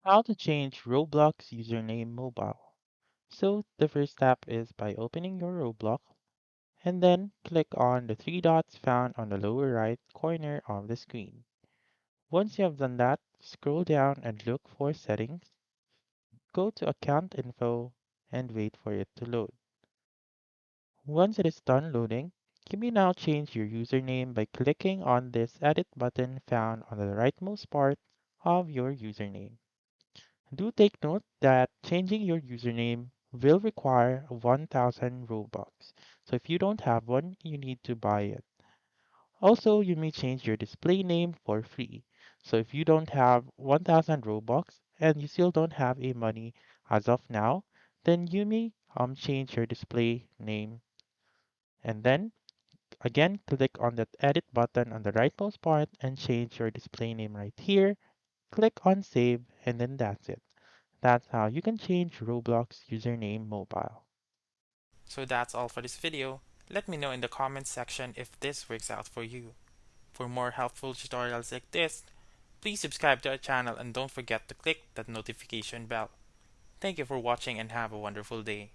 How to change Roblox username mobile. So the first step is by opening your Roblox and then click on the three dots found on the lower right corner of the screen. Once you have done that, scroll down and look for settings, go to account info and wait for it to load. Once it is done loading, you may now change your username by clicking on this edit button found on the rightmost part of your username. Do take note that changing your username will require 1000 Robux. So if you don't have one, you need to buy it. Also, you may change your display name for free. So if you don't have 1000 Robux and you still don't have a money as of now, then you may change your display name and then again click on that edit button on the rightmost part and change your display name right here. Click on save and then that's it. That's how you can change Roblox username mobile. So that's all for this video. Let me know in the comments section if this works out for you. For more helpful tutorials like this, please subscribe to our channel and don't forget to click that notification bell. Thank you for watching and have a wonderful day.